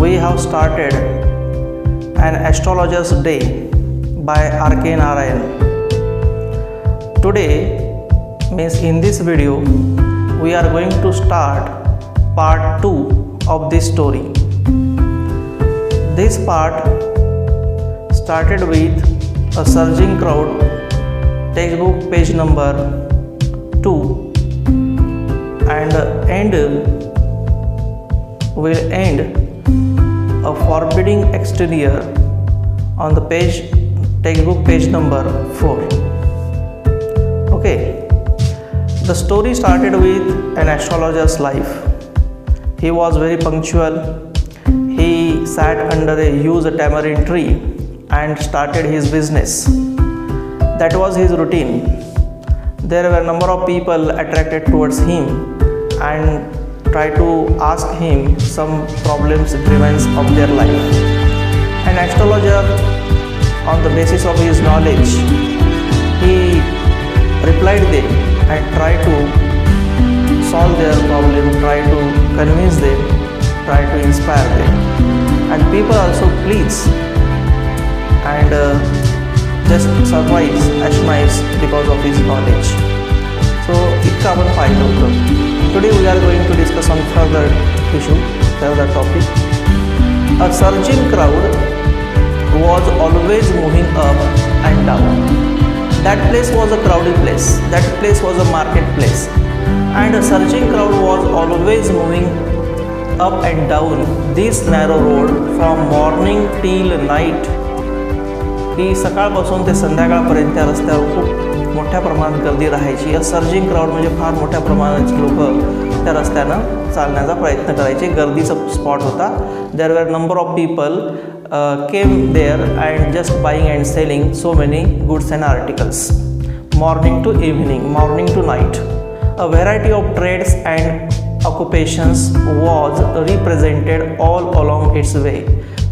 we have started an Astrologer's Day by R K Narayan. Today, means in this video, we are going to start part 2 of this story. This part started with a surging crowd, textbook page number 2, and will end a forbidding exterior on the page, textbook page number 4. Okay, the story started with an astrologer's life. He was very punctual. He sat under a huge tamarind tree and started his business. That was his routine. There were a number of people attracted towards him and tried to ask him some problems, grievances of their life. An astrologer, on the basis of his knowledge, he replied them and tried to solve their problem, tried to convince them, tried to inspire them. And people also please and just surprise, astonize because of his knowledge. So इतकं आपण पाहिलं होतं. Today we are going to discuss on further issue, further topic. A surging crowd was always moving up and down. That place was a crowded place. That place was a marketplace. And a surging crowd was always moving up and down this narrow road from morning till night. की सकाळपासून ते संध्याकाळपर्यंत त्या रस्त्यावर खूप मोठ्या प्रमाणात गर्दी राहायची. अ सर्जिंग क्राऊड म्हणजे फार मोठ्या प्रमाणात लोक त्या रस्त्यानं चालण्याचा प्रयत्न करायचे. गर्दीचा स्पॉट होता. There were number of people came there and just buying and selling so many goods and articles. Morning to evening, morning to night. A variety of trades and occupations was represented all along its way.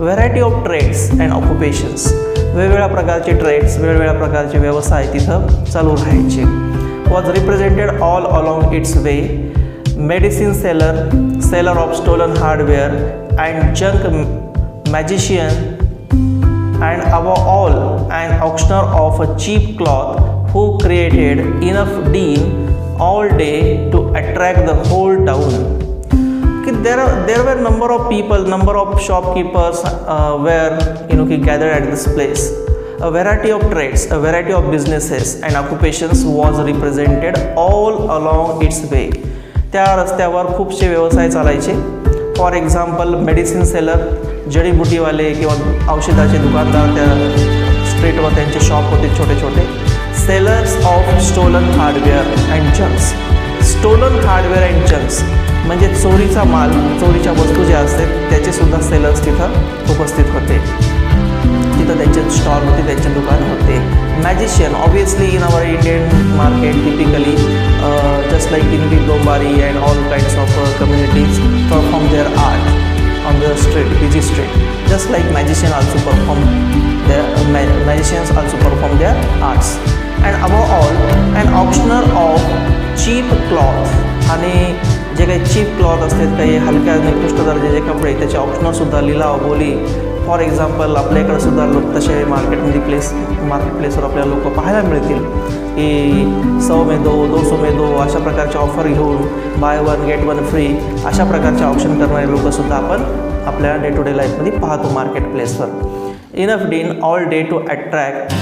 Variety of trades and occupations, वेगवेगळ्या प्रकारचे trades, वेगवेगळ्या प्रकारचे व्यवसाय तिथं चालू राहायचे. Was represented all along its way. Medicine seller, seller of stolen hardware and junk magician and above all and auctioneer of a cheap cloth who created enough din all day to attract the whole town. There were number of people, number of shopkeepers were gathered at this place. A variety of trades, a variety of businesses and occupations was represented all along its way. त्या रस्त्यावर खूपसे व्यवसाय चालायचे. For example medicine seller, जडीबुटीवाले किंवा औषधाचे दुकानदार त्या स्ट्रीटवर त्यांचे शॉप होते छोटे छोटे. Sellers of stolen hardware and junks. Stolen hardware and junks म्हणजे चोरीचा माल, चोरीच्या वस्तू ज्या असतात त्याचेसुद्धा सेलर्स तिथं उपस्थित होते. तिथं त्यांचे स्टॉल होते, त्यांचे दुकान होते. Magician, obviously in our Indian market typically just like in Dombari and all kinds of communities perform their art on the street, busy street. Just like magician also perform there, magicians also perform their arts. And above all and auctioneer of cheap cloth. आणि जे काही chip cloth असतात, काही हलक्या निकृष्ट दर्जाचे कपडे, त्याचे ऑप्शनरसुद्धा लिलाव बोली. फॉर एक्झाम्पल आपल्याकडे सुद्धा लोक तसे मार्केट प्लेसवर आपल्याला लोक पाहायला मिळतील की 100 में 2, 200 में 2 अशा प्रकारच्या ऑफर घेऊन बाय 1 गेट 1 फ्री अशा प्रकारचे ऑप्शन करणारे लोकसुद्धा आपण आपल्या डे टू डे लाईफमध्ये पाहतो मार्केट प्लेसवर. Enough din all day to attract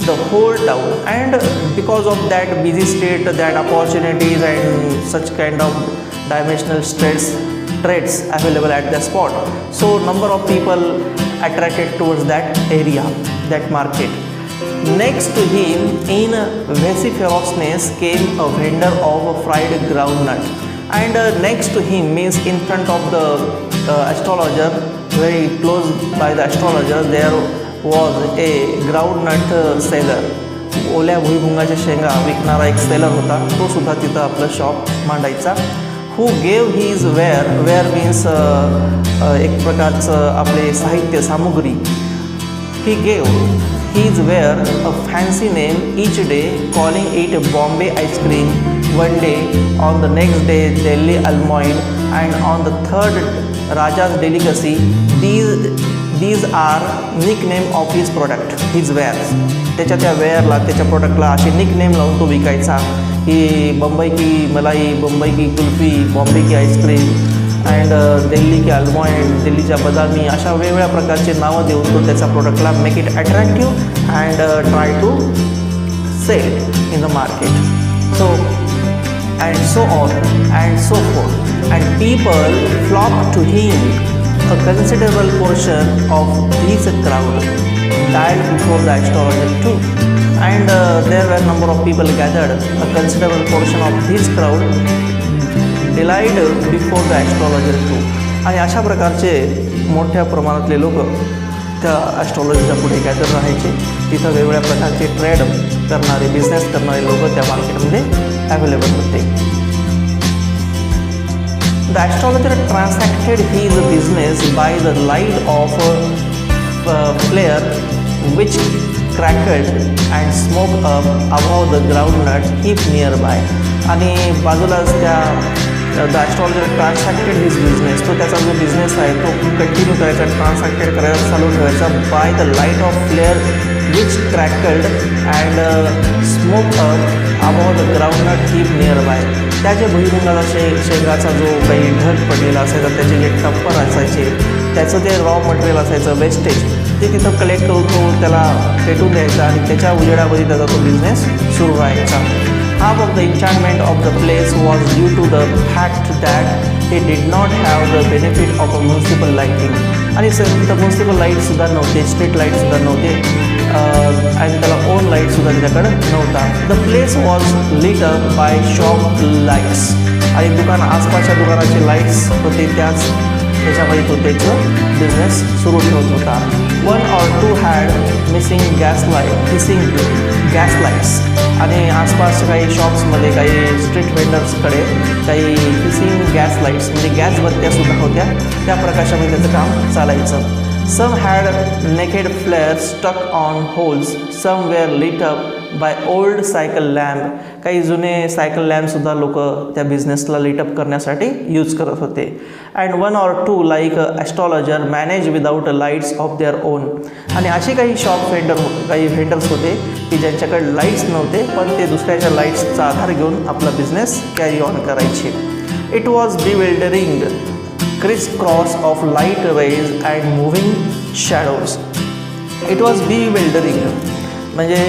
the whole town, and because of that busy state, that opportunities and such kind of dimensional trades available at the spot, so number of people attracted towards that area, that market. Next to him in vociferousness came a vendor of a fried groundnut, and next to him means in front of the astrologer, very close by the astrologer, there was a groundnut seller. ओल्या भुईमुगाच्या शेंगा विकणारा एक seller होता. तो सुद्धा तिथं आपलं शॉप मांडायचा. Who gave his ware means एक प्रकारचं आपले साहित्य सामुग्री. He gave his ware a fancy name each day, calling it Bombay ice cream one day, on the next day Delhi almond, and on the third Raja's delicacy. These are nickname of his product, his wares. त्याच्या त्या वेअरला, त्याच्या प्रोडक्टला असे nickname लावून तो विकायचा, की बम्बई की मलाई, बम्बई की कुल्फी, बॉम्बे की आईस्क्रीम अँड दिल्ली की आल्मॉइंड, दिल्लीच्या बदामी, अशा वेगवेगळ्या प्रकारचे नावं देऊन तो त्याचा प्रोडक्टला make it attractive and try to sell in the market. So and so on and so forth, and people flock to him. A considerable portion of this crowd died before the astrologer too, and there were number of people gathered. A considerable portion of this crowd died before the astrologer too. आणि अशा प्रकारचे मोठ्या प्रमाणातले लोक त्या ॲस्ट्रॉलॉजीच्या पुढे gather राहायचे. तिथं वेगवेगळ्या प्रकारचे ट्रेड करणारे, बिझनेस करणारे लोक त्या मार्केटमध्ये अवेलेबल होते. The astrologer transacted his business by the light of a flare which crackled and smoked up above the groundnut heap nearby. आणि बाजूलाच त्या द ॲस्ट्रॉलॉजर ट्रान्सॅक्टेड हिज बिझनेस, तो त्याचा जो बिझनेस आहे तो कंटिन्यू करायचा, ट्रान्सॅक्टेड करायला चालू ठेवायचा by the light of flare which crackled and smoke up above the groundnut heap nearby. त्या जे भुईमुगाला शेंगाचा जो काही ढग पडलेला असायचा, त्याचे जे टप्पर असायचे, त्याचं जे रॉ मटेरियल असायचं वेस्टेज, ते तिथं कलेक्ट करून तो त्याला पेटून द्यायचा आणि त्याच्या उजेडामध्ये त्याचा तो बिझनेस सुरू राहायचा. Half of the enchantment of the place was due to the fact that it did not have the benefit of a municipal lighting. आणि तिथं म्युन्सिपल लाईटसुद्धा नव्हते, स्ट्रीट लाईटसुद्धा नव्हते आणि त्याला ओन लाईटसुद्धा त्याच्याकडं नव्हता. The place was lit up by shop lights. आणि दुकान, आसपासच्या दुकानाचे लाईट्स होते, त्याच्यामध्ये तो त्याचं बिझनेस सुरू ठेवत होता. 1 or 2 had missing gas lights. आणि आसपासच्या काही शॉप्समध्ये, काही स्ट्रीट व्हेंडर्सकडे काही हिसिंग गॅस लाईट्स म्हणजे गॅस बत्त्यासुद्धा होत्या, त्या प्रकाशामध्ये त्याचं काम चालायचं. Some had naked flares stuck on holes. Some were lit up by old cycle lamp. काही जुने सायकल लॅम्पसुद्धा लोक त्या बिझनेसला लिटअप करण्यासाठी यूज करत होते. And 1 or 2 like astrologer manage without lights of their own. आणि असे काही काही व्हेंडर्स होते की ज्यांच्याकडे लाईट्स नव्हते, पण ते दुसऱ्याच्या लाईट्सचा आधार घेऊन आपला बिझनेस कॅरी ऑन करायचे. It was bewildering crisscross of light rays and moving shadows. It was bewildering. म्हणजे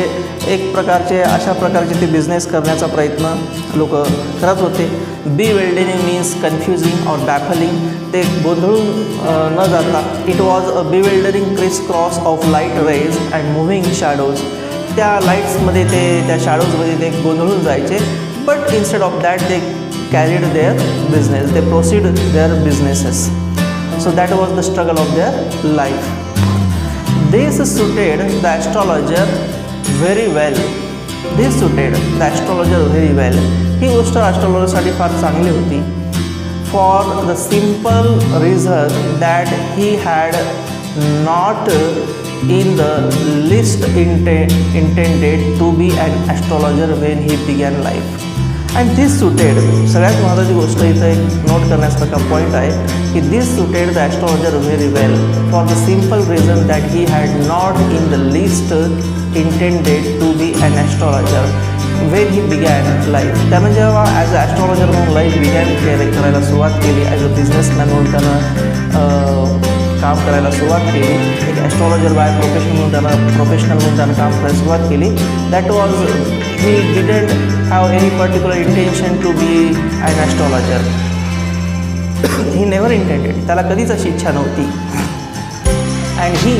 एक प्रकारचे अशा प्रकारचे ते बिझनेस करण्याचा प्रयत्न लोक करत होते. bewildering मीन्स कन्फ्युजिंग और बॅफलिंग. ते गोंधळून न जाता it was a bewildering crisscross of light rays and moving shadows. त्या लाईट्समध्ये त्या शॅडोजमध्ये ते गोंधळून जायचे. बट इन्स्टेड ऑफ दॅट ते carried their business, they proceed their businesses. So that was the struggle of their life. This suited the astrologer very well. This suited the astrologer very well. ही गोष्ट ॲस्ट्रॉलॉजरसाठी फार चांगली होती. For the simple reason that he had not in the least intended to be an astrologer when he began life. And this suited, सगळ्यात महत्त्वाची गोष्ट इथं एक note करण्यासारखा पॉईंट आहे की this suited the astrologer very well for the simple reason that he had not in the list intended to be an astrologer when he began life. त्यानं जेव्हा ॲज अ ॲस्ट्रॉलॉजर म्हणून life began करायला सुरुवात केली, as a businessman म्हणून त्यानं काम करायला सुरुवात केली, एक ॲस्ट्रॉलॉजर बाय प्रोफेशनल म्हणून त्यानं काम करायला सुरुवात केली. That was he didn't have any particular intention to be an astrologer. He never intended. त्याला कधीच अशी इच्छा नव्हती. And he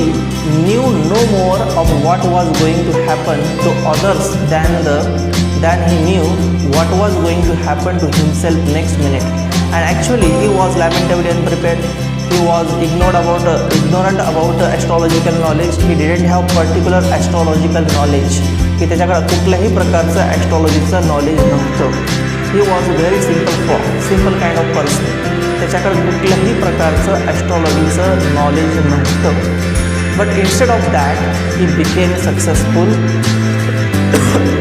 knew no more of what was going to happen to others than he knew what was going to happen to himself next minute. And actually he was lamentably unprepared. He was ignorant about astrological knowledge. He didn't have particular astrological knowledge. की त्याच्याकडे कुठल्याही प्रकारचं ॲस्ट्रॉलॉजीचं knowledge नव्हतं. He was very simple kind of person. त्याच्याकडे कुठल्याही प्रकारचं ॲस्ट्रॉलॉजीचं नॉलेज नव्हतं. But instead of that he became successful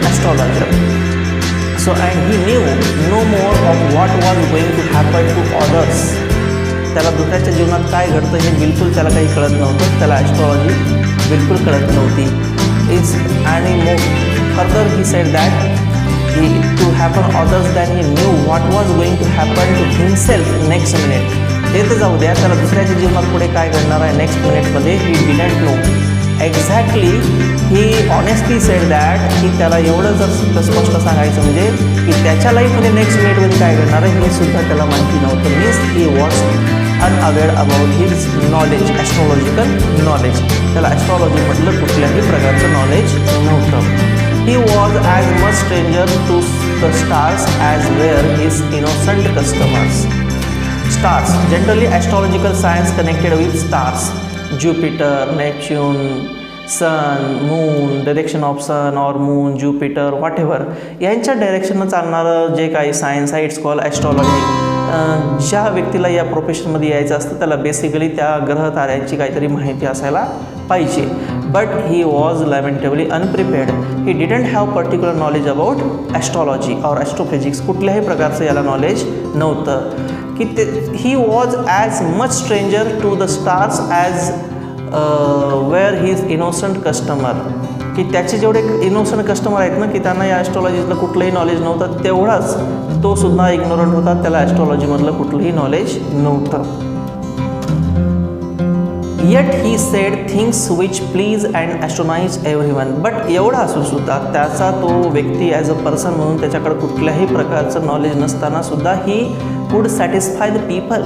astrologer. So and he knew no more of what was going to happen to others त्याला दुसऱ्याच्या जीवनात काय घडतं हे बिलकुल त्याला काही कळत नव्हतं, त्याला ॲस्ट्रॉलॉजी बिलकुल कळत नव्हती. आणि further he said that to happen others than he knew what was going to happen to himself next minute. ते तर जाऊ द्या, त्याला दुसऱ्याच्या जीवनात पुढे काय घडणार आहे next मिनिटमध्ये he didn't know. Exactly, he honestly said that की त्याला एवढं जर स्पष्ट सांगायचं म्हणजे की त्याच्या लाईफमध्ये नेक्स्ट मिनिटमध्ये काय घडणार आहे हे सुद्धा त्याला माहिती नव्हतं. Means he was unaware about his knowledge, astrological knowledge. त्याला ॲस्ट्रॉलॉजीमधलं कुठल्याही प्रकारचं नॉलेज नव्हतं. He was as much stranger to the stars as were his innocent customers. Stars, generally astrological science connected with stars. Jupiter, Neptune, Sun, Moon, direction of Sun or Moon, Jupiter, whatever. यांच्या डायरेक्शननं चालणारं जे काही science आहे it's called astrology. ज्या व्यक्तीला या प्रोफेशनमध्ये यायचं असतं त्याला बेसिकली त्या ग्रह ताऱ्यांची काहीतरी माहिती असायला पाहिजे. But he was lamentably unprepared. He didn't have particular knowledge about astrology और ॲस्ट्रोफिजिक्स. कुठल्याही प्रकारचं याला नॉलेज नव्हतं की ते he was as much stranger to the stars as were his innocent customer. की त्याचे जेवढे इनोसंट कस्टमर आहेत ना की त्यांना या ॲस्ट्रॉलॉजीतलं कुठलंही नॉलेज नव्हतं तेवढाच तो सुद्धा इग्नोरंट होता, त्याला ॲस्ट्रॉलॉजीमधलं कुठलंही नॉलेज नव्हतं. Yet he said things which please and astonish everyone. But एवढा असून सुद्धा त्याचा तो व्यक्ती ॲज अ पर्सन म्हणून त्याच्याकडे कुठल्याही प्रकारचं नॉलेज नसताना सुद्धा ही would satisfy the people.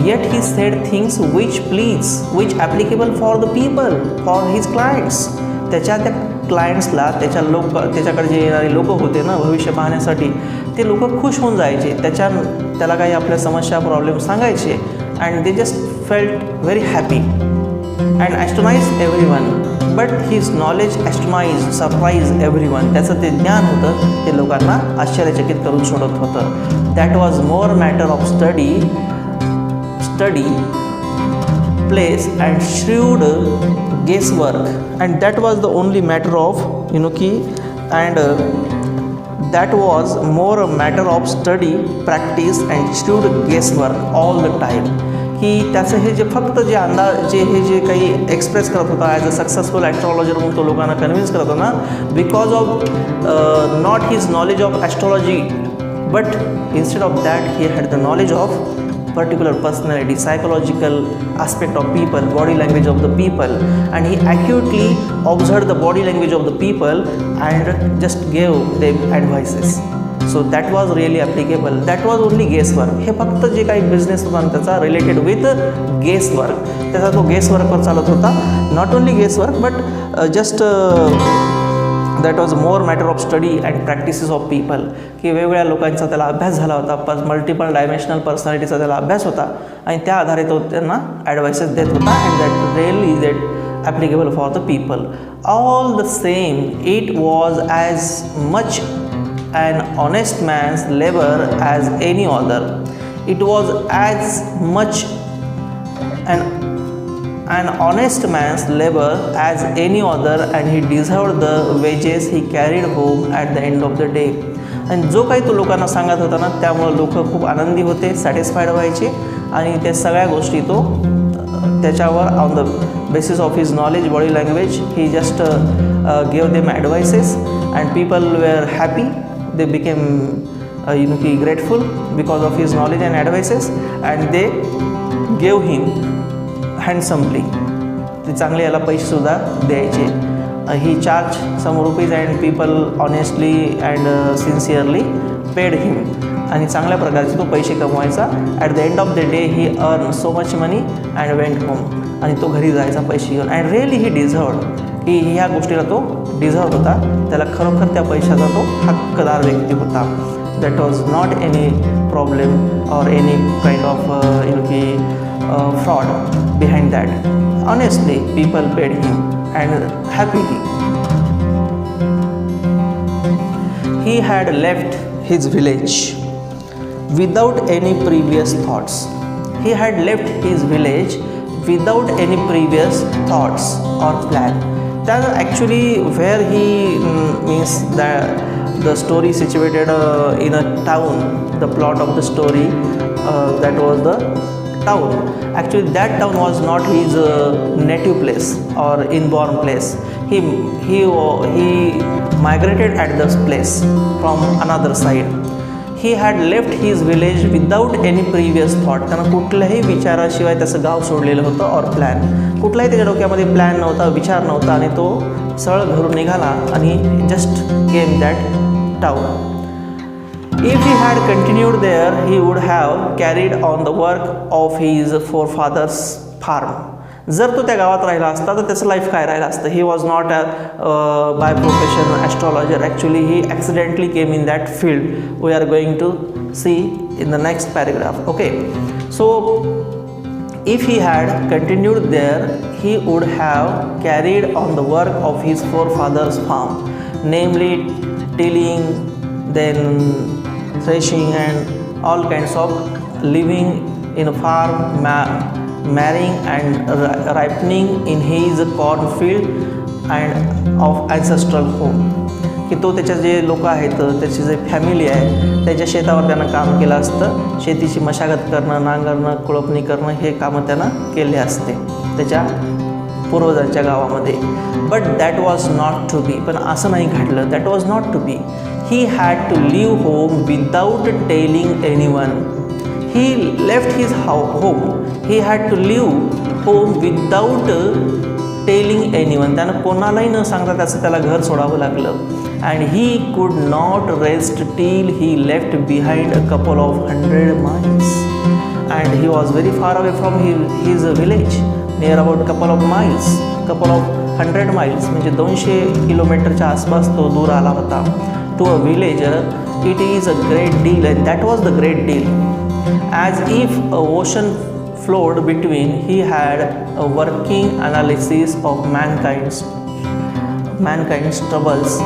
Yet he said things which please, which applicable for the people, for his clients. त्या क्लायंट्सला त्याच्याकडे जे येणारे लोक होते ना भविष्य पाहण्यासाठी ते लोक खुश होऊन जायचे. त्याला काही आपल्या समस्या प्रॉब्लेम सांगायचे and they just felt very happy and astonished everyone. But his knowledge astonished surprise everyone. त्याचं ते ज्ञान होतं ते लोकांना आश्चर्यचकित करून सोडत होतं. That was more matter of study place and shrewd guesswork, and that was the only matter of key, and that was more a matter of study, practice and shrewd guesswork all the time. की त्याचं हे जे फक्त जे अंदाज जे काही express करत होता ॲज अ सक्सेसफुल ॲस्ट्रॉलॉजर म्हणून तो लोकांना कन्व्हिन्स करत होता ना because of not his knowledge of astrology but instead of that he had the knowledge of particular personality, psychological aspect of people, body language of the people, and he accurately observed the body language of the people and just gave them advices. So that was really applicable. That was only guesswork. हे फक्त जे काही business होता त्याचा related with गेसवर्क, त्याचा तो गेसवर्कवर चालत होता. Not only guesswork but just that was more matter of study and practices of people. की वेगवेगळ्या लोकांचा त्याला अभ्यास झाला होता, मल्टिपल डायमेन्शनल पर्सनॅलिटीचा त्याला अभ्यास होता आणि त्या आधारे तो त्यांना ॲडवाइसेस देत होता and that really that applicable for the people. All the same it was as much an honest man's labor as any other. It was as much an honest man's labor as any other, and he deserved the wages he carried home at the end of the day. आणि जो काही तो लोकांना सांगत होता ना त्यामुळे लोक खूप आनंदी होते, सॅटिस्फाईड व्हायचे आणि त्या सगळ्या गोष्टी तो त्याच्यावर on the basis of his knowledge body language he just give them advices and people were happy. They became grateful because of his knowledge and advices, and they gave him handsomely. ते चांगले याला पैसे सुद्धा द्यायचे. He charged some rupees and people honestly and sincerely paid him. आणि चांगल्या प्रकारचे तो पैसे कमवायचा. At the end of the day he earned so much money and went home. आणि तो घरी जायचा पैसे घेऊन. And really he deserved. की ह्या गोष्टीला तो डिझर्व होता, त्याला खरोखर त्या पैशाचा तो हक्कदार व्यक्ती होता. That was not any problem or any kind of fraud behind that. Honestly people paid him and happily. He had left his village without any previous thoughts. He had left his village without any previous thoughts or plan. That actually where he means that the story situated in a town. The plot of the story that was the town. Actually, that town was not his native place or inborn place. He migrated at this place from another side. He had left his village without any previous thought. त्यानं कुठल्याही विचाराशिवाय त्याचं गाव सोडलेलं होतं और plan, कुठलाही त्याच्या डोक्यामध्ये plan नव्हता, विचार नव्हता आणि तो सरळ घरून निघाला आणि just came that town. If he had continued there, he would have carried on the work of his forefathers' farm. जर तो त्या गावात राहिला असता तर त्याचं लाईफ काय राहिलं असतं. He was not by profession astrologer. Actually he accidentally came in that field. We are going to see in the next paragraph. Okay, so if he had continued there, he would have carried on the work of his forefathers' farm, namely tilling, then threshing and all kinds of living in a farm, marrying and ripening in his cornfield and of ancestral home. की तो त्याच्या जे लोक आहेत, त्याची जे family आहे, त्याच्या शेतावर त्यानं काम केलं असतं. शेतीची मशागत करणं, नांगरणं, कुळपणी करणं हे कामं त्यानं केले असते त्याच्या पूर्वजांच्या गावामध्ये. But that was not to be. पण असं नाही घडलं. That was not to be. He had to leave home without telling anyone. He left his home. He had to leave home without telling anyone. त्यानं कोणालाही न सांगता त्याला घर सोडावं लागलं. And he could not rest till he left behind a couple of 100 miles. And he was very far away from his village, near about couple of miles, couple of 100 miles, म्हणजे 200 किलोमीटरच्या आसपास तो दूर आला होता. To a villager, it is a great deal, and that was the great deal. As if a ocean flowed between, he had a working analysis of mankind's troubles,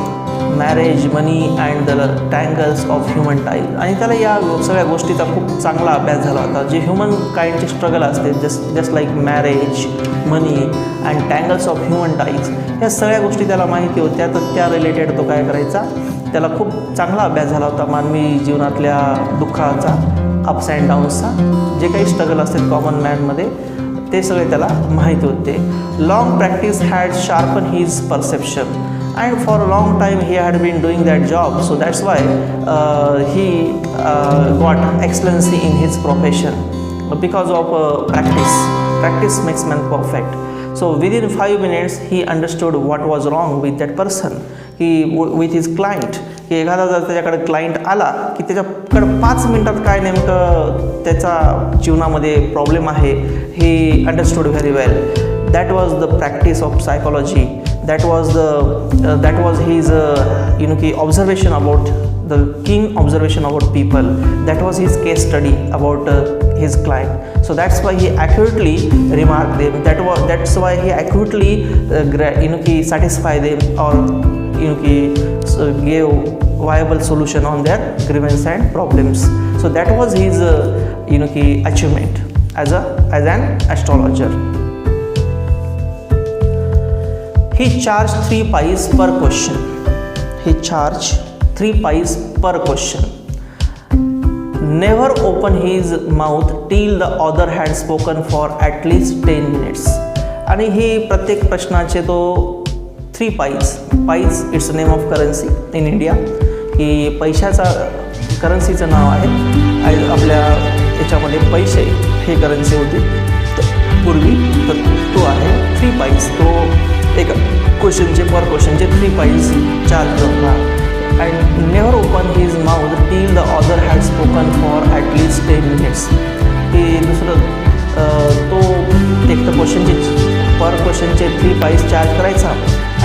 marriage, money and the tangles of human ties. आणि त्याला या सगळ्या गोष्टीचा खूप चांगला अभ्यास झाला होता. जे ह्युमन काइंडचे स्ट्रगल असते, just like marriage, money and tangles of human ties, या सगळ्या गोष्टी त्याला माहिती होत्या. तर त्या रिलेटेड तो काय करायचा, त्याला खूप चांगला अभ्यास झाला होता मानवी जीवनातल्या दुःखाचा, अप्स अँड डाऊन्सचा, जे काही स्ट्रगल असतात कॉमन मॅनमध्ये, ते सगळे त्याला माहिती होते. Long practice had sharpen his perception and for a long time he had been doing that job. So that's why he got excellency in his profession because of practice makes man perfect. So within 5 minutes he understood what was wrong with that person. With his client, की एखादा जर त्याच्याकडे client आला की त्याच्याकडे 5 मिनटात काय नेमकं त्याचा जीवनामध्ये प्रॉब्लेम आहे, he understood very well. That was the practice of psychology. That was his observation about the keen observation about people. That was his case study about his client. So that's why he accurately remarked them. That's why he accurately satisfied them or gave viable solution on their grievance and problems. So that was his achievement as an astrologer. He charged 3 pice per question. He charged 3 pice per question. Never open his mouth till the author had spoken for at least 10 minutes. आणि ही प्रत्येक प्रश्नाचे तो 3 pice. Pice it's a name of currency in India. की पैशाचा करन्सीचं नाव आहे. आपल्या याच्यामध्ये पैसे हे करन्सी होती पूर्वी, तर तो आहे 3 pice. तो एक क्वेश्चनचे पर क्वेश्चनचे 3 pice चार्ज होता. And never open his mouth till the author had spoken for at least 10 minutes. की दुसरं तो एक तर पर क्वेश्चनचे 3 pice चार्ज करायचा.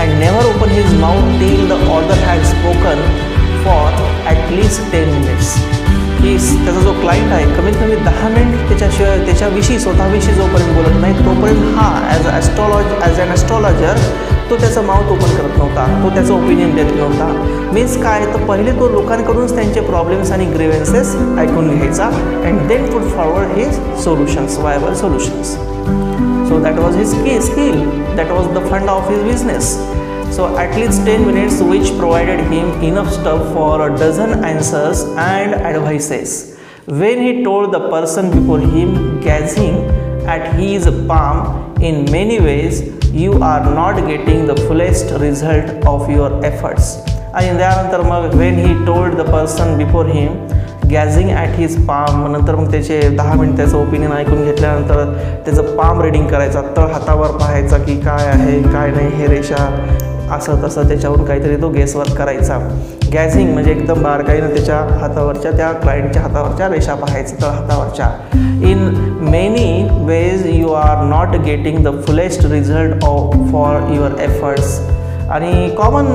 And never open his mouth till the author had spoken for at least 10 minutes. की त्याचा जो क्लायंट आहे कमीत कमी 10 मिनिट त्याच्याशिवाय त्याच्याविषयी स्वतःविषयी जोपर्यंत बोलत नाही तोपर्यंत हा ॲज अन ॲस्ट्रॉलॉजर तो त्याचं माउथ ओपन करत नव्हता. तो त्याचं ओपिनियन देत नव्हता. मीन्स काय, तर पहिले तो लोकांकडूनच त्यांचे प्रॉब्लेम्स आणि ग्रीव्हन्सेस ऐकून घ्यायचा and then put forward his solutions, viable solutions. So that was his skill. That was the fund of his business. So at least 10 minutes, which provided him enough stuff for a dozen answers and advices. when he told the person before him, gazing at his palm, in many ways you are not getting the fullest result of your efforts. आणि त्यानंतर मग when he told the person before him, gazing at his palm, नंतर मग त्याचे 10 minute त्याचं opinion ऐकून घेतल्यानंतर त्याचं पाम रिडिंग करायचा, तळ हातावर पाहायचा की काय आहे काय नाही, हे रेषा असं तसं, त्याच्यावरून काहीतरी तो गेसवर्क करायचा. गॅझिंग म्हणजे एकदम बारकाईनं त्याच्या हातावरच्या, त्या क्लायंटच्या हातावरच्या रेषा पाहायचं, तळ हातावरच्या. In many ways you are not getting the fullest result for your efforts. आणि कॉमन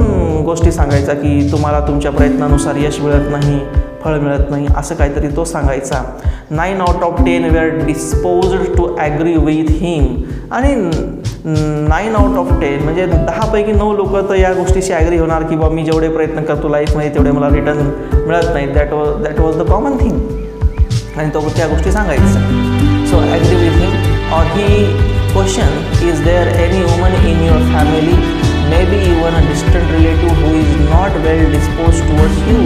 गोष्टी सांगायचा की तुम्हाला तुमच्या प्रयत्नानुसार यश मिळत नाही, फळ मिळत नाही, असं काहीतरी तो सांगायचा. 9 out of 10 were disposed to agree with him. आणि 9 out of 10 म्हणजे 10पैकी 9 लोक तर या गोष्टीशी ॲग्री होणार की बाबा मी जेवढे प्रयत्न करतो लाईफमध्ये तेवढे मला रिटर्न मिळत नाही. That was the common thing. आणि तो त्या गोष्टी सांगायचा. So agree with him. Or he question, is there any woman in your family, maybe even a distant relative who is not well dispose towards you.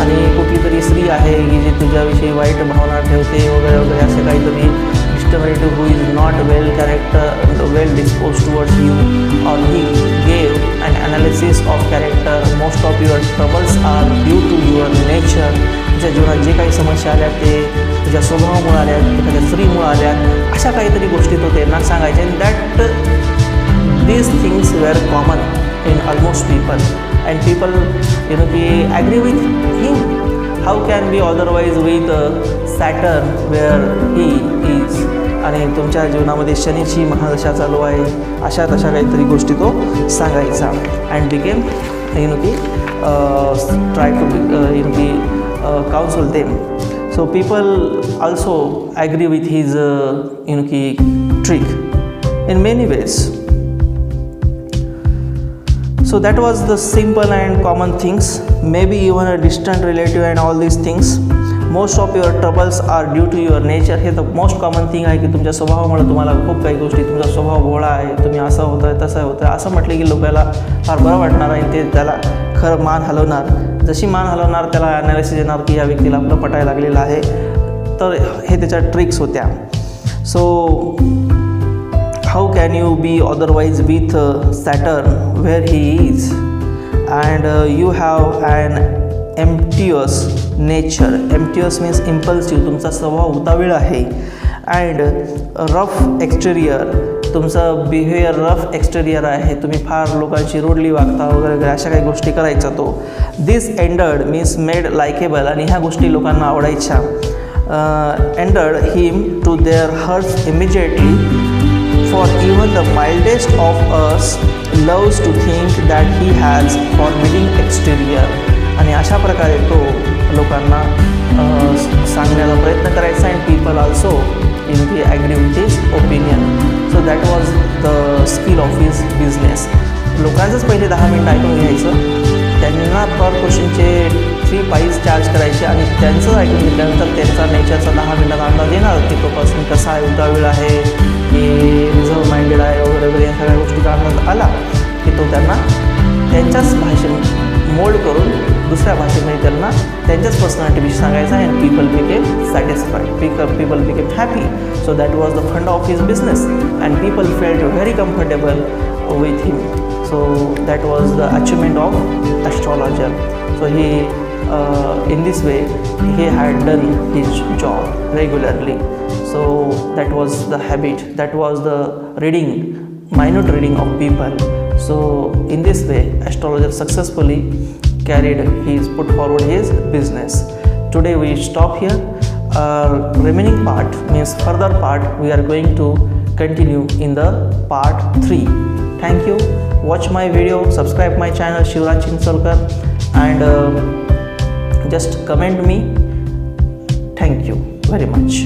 आणि कुठली तरी स्त्री आहे की जी तुझ्याविषयी वाईट भावना ठेवते वगैरे वगैरे, असे काहीतरी distant relative who is not well dispose towards you. Or he gave an analysis of character. Most of your troubles are due to your nature. तुझ्या जीवनात जे काही समस्या आल्या ते तुझ्या स्वभावामुळे आल्यात, एखाद्या स्त्रीमुळे आल्यात, अशा काहीतरी गोष्टी तो त्यांना सांगायच्या. And that these things were common in almost people, and people agree with him. How can be otherwise with Saturn where he is. आणि तुमच्या जीवनामध्ये शनीची महादशा चालू आहे, अशा तशा काहीतरी गोष्टी तो सांगायचा. And became try to counsel them. So people also agree with his trick in many ways. So that was the simple and common things. Maybe even a distant relative and all these things. Most of your troubles are due to your nature. हे तर most common thing आहे की तुमच्या स्वभावामुळे तुम्हाला खूप काही गोष्टी, तुमचा स्वभाव भोळा आहे, तुम्ही असं होतं आहे तसं होतं आहे, असं म्हटलं की लोकांना फार बरं वाटणार आणि ते त्याला खरं मान हलवणार. जशी मान हलवणार त्याला ॲनालिसिस येणार की या व्यक्तीला आपलं पटायला लागलेलं आहे. तर हे त्याच्या ट्रिक्स होत्या. So how can you be otherwise with Saturn where he is, and you have an impetuous nature. Impetuous means impulsive, तुमचा स्वभाव उतावीळ आहे. and rough exterior, तुमचं बिहेवियर रफ एक्सटेरियर आहे, तुम्ही फार लोकांशी रूडली वागता वगैरे वगैरे, अशा काही गोष्टी करायच्या तो. दिस एंडर्ड मीन्स मेड लायकेबल, आणि ह्या गोष्टी लोकांना आवडायच्या. Endeared him to their hearts immediately. For even the mildest of us loves to think that he has forbidding exterior. आणि अशा प्रकारे तो लोकांना सांगण्याचा प्रयत्न करायचा. And people also agree with his opinion. So that was the skill of his business. लोकांचंच पहिले 10 मिनिटं ऐकून घ्यायचं, त्यांना पर क्वेश्चनचे 3 प्राईज चार्ज करायचे, आणि त्यांचं ऐकून घेतल्यानंतर त्यांचा नेचरचा 10 मिनिटाचा अंदाज येणार की तो पर्सन कसा आहे, उतावीळ आहे की रिझर्व माइंडेड आहे वगैरे वगैरे. या सगळ्या गोष्टीचा अंदाज आला की तो त्यांना त्यांच्याच भाषेत मोल्ड करून दुसऱ्या भाषेमध्ये त्यांना त्यांच्याच पर्सनॅलिटीविषयी सांगायचं आहे. And people became satisfied, people became happy. So that was the fund of his business, and people felt very comfortable with him. So that was the achievement of astrologer. So he in this way he had done his job regularly. So that was the habit, that was the reading, minute reading of people. So in this way astrologer successfully put forward his business. Today we stop here. Remaining part means further part we are going to continue in the part 3. Thank you. Watch my video, subscribe my channel Shivraj Chinsolkar, and just comment me. Thank you very much.